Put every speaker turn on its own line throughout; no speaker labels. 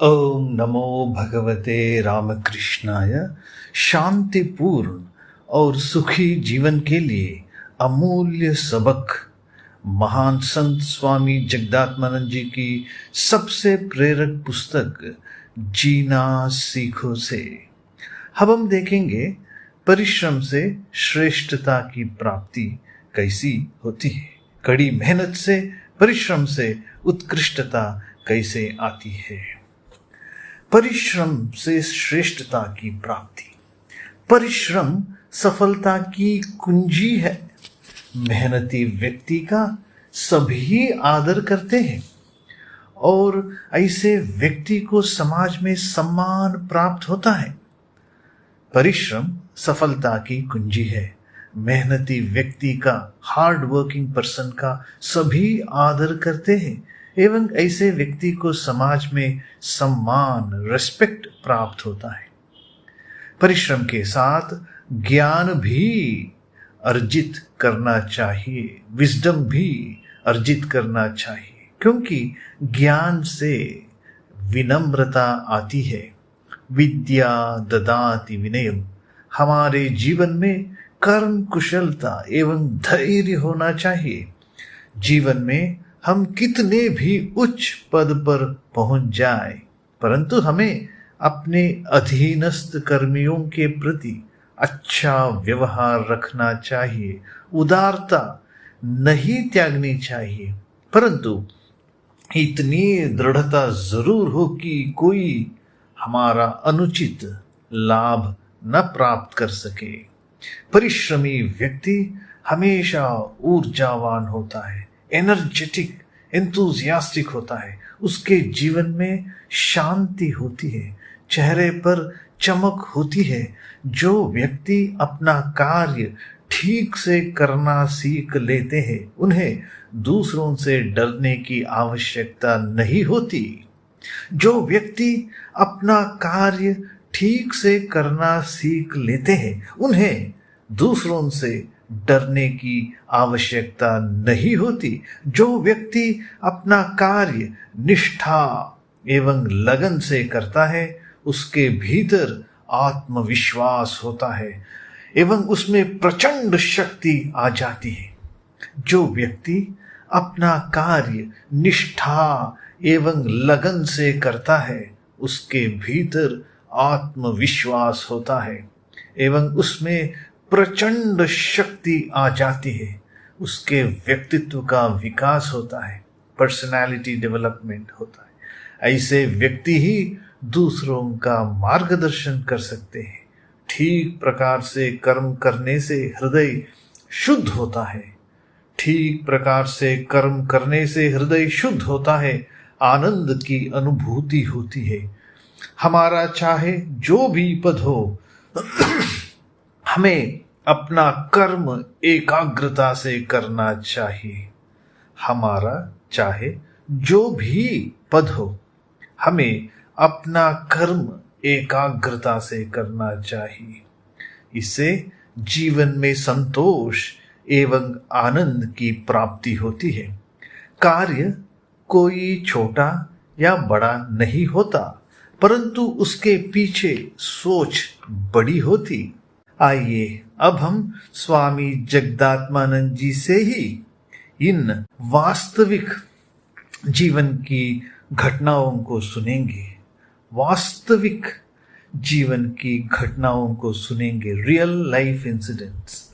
ओम नमो भगवते रामकृष्णाय। शांतिपूर्ण और सुखी जीवन के लिए अमूल्य सबक महान संत स्वामी जगदात्मानंद जी की सबसे प्रेरक पुस्तक जीना सीखो से अब हम देखेंगे परिश्रम से श्रेष्ठता की प्राप्ति कैसी होती है। कड़ी मेहनत से, परिश्रम से उत्कृष्टता कैसे आती है। परिश्रम से श्रेष्ठता की प्राप्ति। परिश्रम सफलता की कुंजी है। मेहनती व्यक्ति का सभी आदर करते हैं और ऐसे व्यक्ति को समाज में सम्मान प्राप्त होता है। परिश्रम सफलता की कुंजी है। मेहनती व्यक्ति का, हार्ड वर्किंग पर्सन का सभी आदर करते हैं एवं ऐसे व्यक्ति को समाज में सम्मान, रेस्पेक्ट प्राप्त होता है। परिश्रम के साथ ज्ञान भी अर्जित करना चाहिए, विजडम भी अर्जित करना चाहिए, क्योंकि ज्ञान से विनम्रता आती है। विद्या ददाति विनयम। हमारे जीवन में कर्म कुशलता एवं धैर्य होना चाहिए। जीवन में हम कितने भी उच्च पद पर पहुंच जाए, परंतु हमें अपने अधीनस्थ कर्मियों के प्रति अच्छा व्यवहार रखना चाहिए। उदारता नहीं त्यागनी चाहिए, परंतु इतनी दृढ़ता जरूर हो कि कोई हमारा अनुचित लाभ न प्राप्त कर सके। परिश्रमी व्यक्ति हमेशा ऊर्जावान होता है, एनर्जेटिक, एंथुजियास्टिक होता है। उसके जीवन में शांति होती है, चेहरे पर चमक होती है। जो व्यक्ति अपना कार्य ठीक से करना सीख लेते हैं, उन्हें दूसरों से डरने की आवश्यकता नहीं होती। जो व्यक्ति अपना कार्य ठीक से करना सीख लेते हैं, उन्हें दूसरों से डरने की आवश्यकता नहीं होती। जो व्यक्ति अपना कार्य निष्ठा एवं लगन से करता है, उसके भीतर आत्मविश्वास होता है एवं उसमें प्रचंड शक्ति आ जाती है। जो व्यक्ति अपना कार्य निष्ठा एवं लगन से करता है, उसके भीतर आत्मविश्वास होता है एवं उसमें प्रचंड शक्ति आ जाती है। उसके व्यक्तित्व का विकास होता है, पर्सनालिटी डेवलपमेंट होता है। ऐसे व्यक्ति ही दूसरों का मार्गदर्शन कर सकते हैं। ठीक प्रकार से कर्म करने से हृदय शुद्ध होता है। ठीक प्रकार से कर्म करने से हृदय शुद्ध होता है, आनंद की अनुभूति होती है। हमारा चाहे जो भी पद हो, हमें अपना कर्म एकाग्रता से करना चाहिए। हमारा चाहे जो भी पद हो, हमें अपना कर्म एकाग्रता से करना चाहिए। इससे जीवन में संतोष एवं आनंद की प्राप्ति होती है। कार्य कोई छोटा या बड़ा नहीं होता, परंतु उसके पीछे सोच बड़ी होती। आइए अब हम स्वामी जगदात्मानंद जी से ही इन वास्तविक जीवन की घटनाओं को सुनेंगे। वास्तविक जीवन की घटनाओं को सुनेंगे, रियल लाइफ इंसिडेंट्स।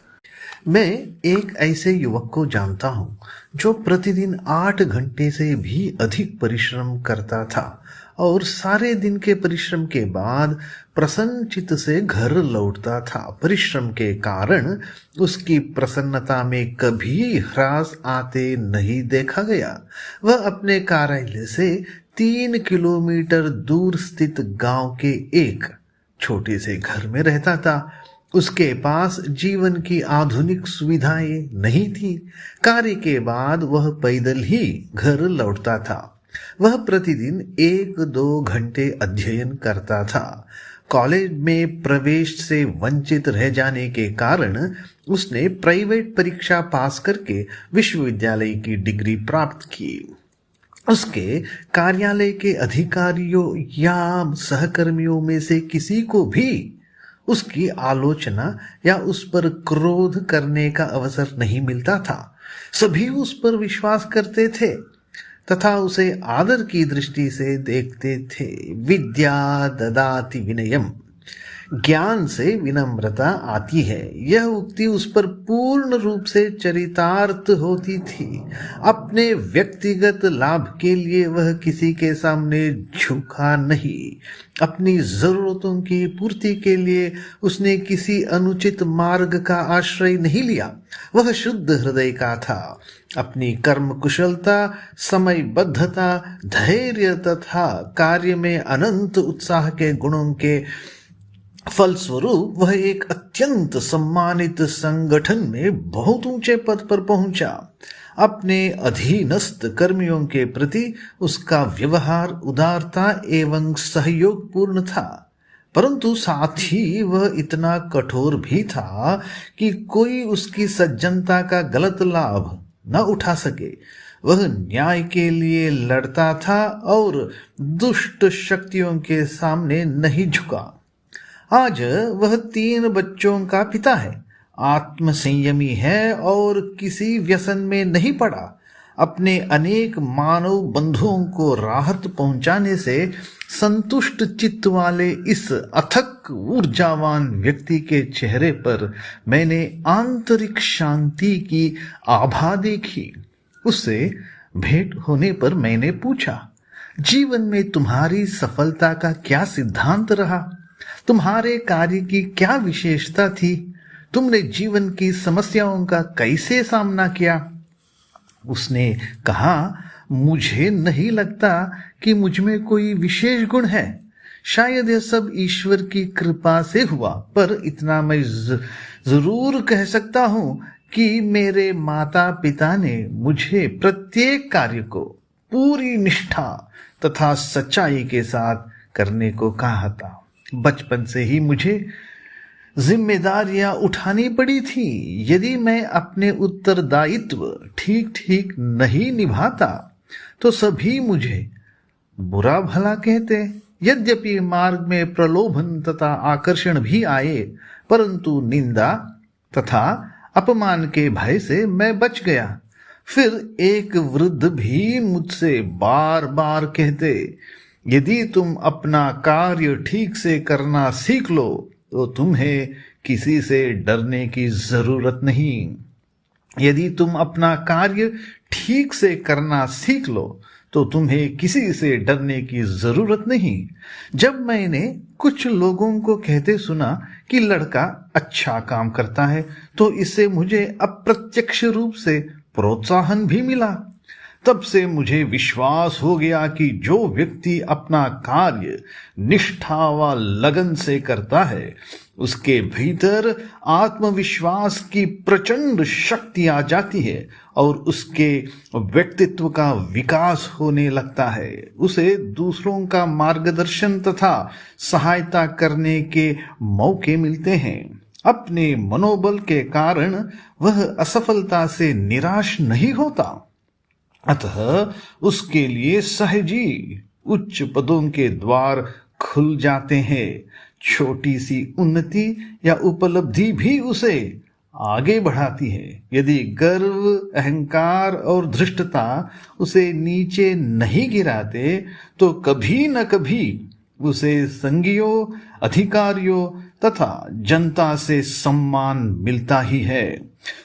मैं एक ऐसे युवक को जानता हूं जो प्रतिदिन 8 घंटे से भी अधिक परिश्रम करता था और सारे दिन के परिश्रम के बाद प्रसन्नचित्त से घर लौटता था। परिश्रम के कारण उसकी प्रसन्नता में कभी ह्रास आते नहीं देखा गया। वह अपने कार्यालय से 3 किलोमीटर दूर स्थित गांव के एक छोटे से घर में रहता था। उसके पास जीवन की आधुनिक सुविधाएं नहीं थी। कार्य के बाद वह पैदल ही घर लौटता था। वह प्रतिदिन 1-2 घंटे अध्ययन करता था। कॉलेज में प्रवेश से वंचित रह जाने के कारण उसने प्राइवेट परीक्षा पास करके विश्वविद्यालय की डिग्री प्राप्त की। उसके कार्यालय के अधिकारियों या सहकर्मियों में से किसी को भी उसकी आलोचना या उस पर क्रोध करने का अवसर नहीं मिलता था। सभी उस पर विश्वास करते थे तथा उसे आदर की दृष्टि से देखते थे। विद्या ददाति विनयम, ज्ञान से विनम्रता आती है, यह उक्ति उस पर पूर्ण रूप से चरितार्थ होती थी। अपने व्यक्तिगत लाभ के लिए वह किसी के सामने झुका नहीं। अपनी जरूरतों की पूर्ति के लिए उसने किसी अनुचित मार्ग का आश्रय नहीं लिया। वह शुद्ध हृदय का था। अपनी कर्म कुशलता, समयबद्धता, धैर्य तथा कार्य में अनंत उत्साह के गुणों के फलस्वरूप वह एक अत्यंत सम्मानित संगठन में बहुत ऊंचे पद पर पहुंचा। अपने अधीनस्थ कर्मियों के प्रति उसका व्यवहार उदारता एवं सहयोगपूर्ण था, परंतु साथ ही वह इतना कठोर भी था कि कोई उसकी सज्जनता का गलत लाभ न उठा सके। वह न्याय के लिए लड़ता था और दुष्ट शक्तियों के सामने नहीं झुका। आज वह 3 बच्चों का पिता है, आत्म संयमी है और किसी व्यसन में नहीं पड़ा। अपने अनेक मानव बंधुओं को राहत पहुंचाने से संतुष्ट चित्त वाले इस अथक ऊर्जावान व्यक्ति के चेहरे पर मैंने आंतरिक शांति की आभा देखी। उससे भेंट होने पर मैंने पूछा, जीवन में तुम्हारी सफलता का क्या सिद्धांत रहा? तुम्हारे कार्य की क्या विशेषता थी? तुमने जीवन की समस्याओं का कैसे सामना किया? उसने कहा, मुझे नहीं लगता कि मुझ में कोई विशेष गुण है। शायद यह सब ईश्वर की कृपा से हुआ, पर इतना मैं जरूर कह सकता हूं कि मेरे माता पिता ने मुझे प्रत्येक कार्य को पूरी निष्ठा तथा सच्चाई के साथ करने को कहा था। बचपन से ही मुझे जिम्मेदारियां उठानी पड़ी थी। यदि मैं अपने उत्तरदायित्व ठीक ठीक नहीं निभाता तो सभी मुझे बुरा भला कहते। यद्यपि मार्ग में प्रलोभन तथा आकर्षण भी आए, परंतु निंदा तथा अपमान के भय से मैं बच गया। फिर एक वृद्ध भी मुझसे बार बार कहते, यदि तुम अपना कार्य ठीक से करना सीख लो तो तुम्हें किसी से डरने की जरूरत नहीं। यदि तुम अपना कार्य ठीक से करना सीख लो तो तुम्हें किसी से डरने की जरूरत नहीं। जब मैंने कुछ लोगों को कहते सुना कि लड़का अच्छा काम करता है तो इससे मुझे अप्रत्यक्ष रूप से प्रोत्साहन भी मिला। तब से मुझे विश्वास हो गया कि जो व्यक्ति अपना कार्य निष्ठा व लगन से करता है उसके भीतर आत्मविश्वास की प्रचंड शक्ति आ जाती है और उसके व्यक्तित्व का विकास होने लगता है। उसे दूसरों का मार्गदर्शन तथा सहायता करने के मौके मिलते हैं। अपने मनोबल के कारण वह असफलता से निराश नहीं होता, अतः उसके लिए सहजी उच्च पदों के द्वार खुल जाते हैं। छोटी सी उन्नति या उपलब्धि भी उसे आगे बढ़ाती है। यदि गर्व, अहंकार और धृष्टता उसे नीचे नहीं गिराते तो कभी न कभी उसे संगियों, अधिकारियों तथा जनता से सम्मान मिलता ही है।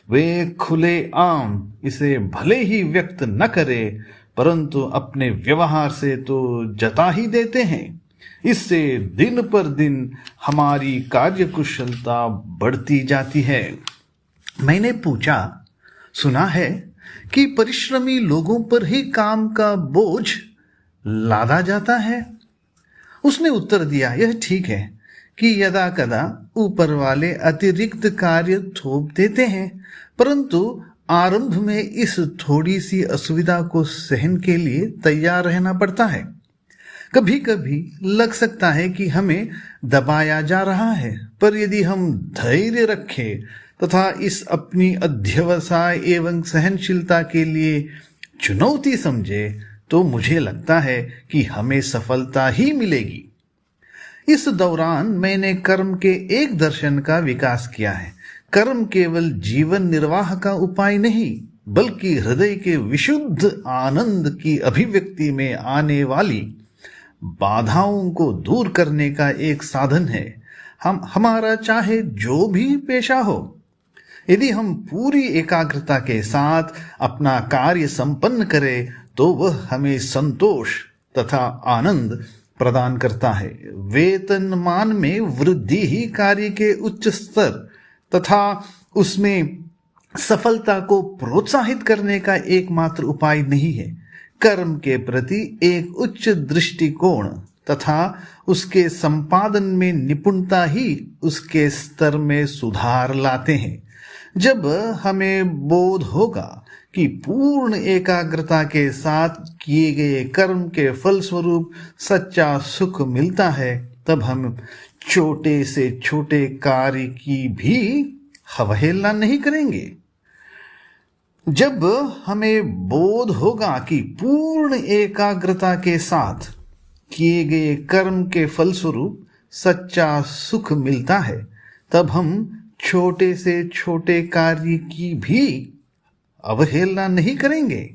वे खुले आम इसे भले ही व्यक्त न करे, परंतु अपने व्यवहार से तो जता ही देते हैं। इससे दिन पर दिन हमारी कार्यकुशलता बढ़ती जाती है। मैंने पूछा, सुना है कि परिश्रमी लोगों पर ही काम का बोझ लादा जाता है। उसने उत्तर दिया, यह ठीक है कि यदा कदा ऊपर वाले अतिरिक्त कार्य थोप देते हैं, परंतु आरंभ में इस थोड़ी सी असुविधा को सहन के लिए तैयार रहना पड़ता है। कभी कभी लग सकता है कि हमें दबाया जा रहा है, पर यदि हम धैर्य रखें तथा इस अपनी अध्यवसाय एवं सहनशीलता के लिए चुनौती समझे तो मुझे लगता है कि हमें सफलता ही मिलेगी। इस दौरान मैंने कर्म के एक दर्शन का विकास किया है। कर्म केवल जीवन निर्वाह का उपाय नहीं, बल्कि हृदय के विशुद्ध आनंद की अभिव्यक्ति में आने वाली बाधाओं को दूर करने का एक साधन है। हमारा चाहे जो भी पेशा हो, यदि हम पूरी एकाग्रता के साथ अपना कार्य संपन्न करें तो वह हमें संतोष तथा आनंद प्रदान करता है। वेतनमान में वृद्धि ही कार्य के उच्च स्तर तथा उसमें सफलता को प्रोत्साहित करने का एकमात्र उपाय नहीं है। कर्म के प्रति एक उच्च दृष्टिकोण तथा उसके संपादन में निपुणता ही उसके स्तर में सुधार लाते हैं। जब हमें बोध होगा कि पूर्ण एकाग्रता के साथ किए गए कर्म के फलस्वरूप सच्चा सुख मिलता है, तब हम छोटे से छोटे कार्य की भी अवहेलना नहीं करेंगे। जब हमें बोध होगा कि पूर्ण एकाग्रता के साथ किए गए कर्म के फलस्वरूप सच्चा सुख मिलता है, तब हम छोटे से छोटे कार्य की भी अवहेलना नहीं करेंगे,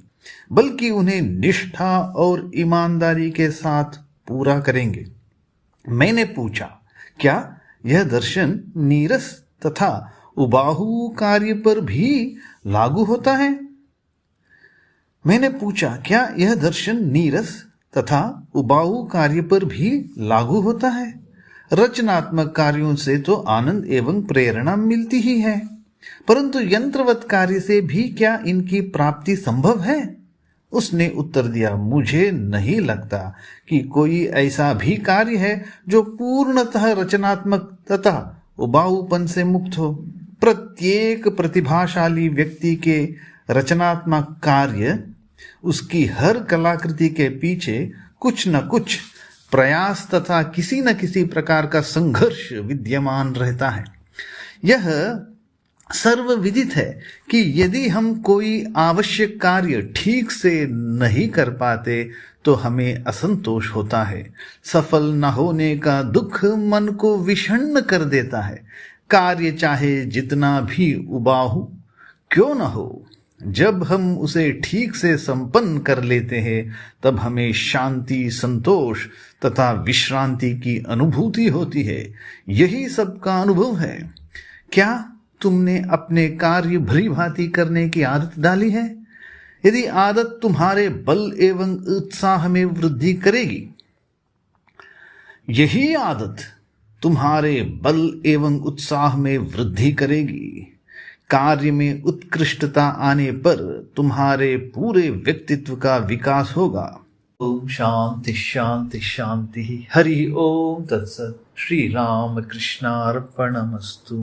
बल्कि उन्हें निष्ठा और ईमानदारी के साथ पूरा करेंगे। मैंने पूछा, क्या यह दर्शन नीरस तथा उबाऊ कार्य पर भी लागू होता है? मैंने पूछा, क्या यह दर्शन नीरस तथा उबाऊ कार्य पर भी लागू होता है? रचनात्मक कार्यों से तो आनंद एवं प्रेरणा मिलती ही है, परंतु यंत्रवत कार्य से भी क्या इनकी प्राप्ति संभव है? उसने उत्तर दिया, मुझे नहीं लगता कि कोई ऐसा भी कार्य है जो पूर्णतः रचनात्मक तथा उबाऊपन से मुक्त हो। प्रत्येक प्रतिभाशाली व्यक्ति के रचनात्मक कार्य, उसकी हर कलाकृति के पीछे कुछ न कुछ प्रयास तथा किसी न किसी प्रकार का संघर्ष विद्यमान रहता है। यह सर्वविदित है कि यदि हम कोई आवश्यक कार्य ठीक से नहीं कर पाते तो हमें असंतोष होता है। सफल न होने का दुख मन को विषण्ण कर देता है। कार्य चाहे जितना भी उबाऊ क्यों न हो, जब हम उसे ठीक से संपन्न कर लेते हैं तब हमें शांति, संतोष तथा विश्रांति की अनुभूति होती है। यही सबका अनुभव है। क्या तुमने अपने कार्य भली भांति करने की आदत डाली है? यदि आदत तुम्हारे बल एवं उत्साह में वृद्धि करेगी, यही आदत तुम्हारे बल एवं उत्साह में वृद्धि करेगी। कार्य में उत्कृष्टता आने पर तुम्हारे पूरे व्यक्तित्व का विकास होगा। ओम शांति शांति शांति। हरि ओम तत्सत। श्री राम कृष्णार्पणमस्तु।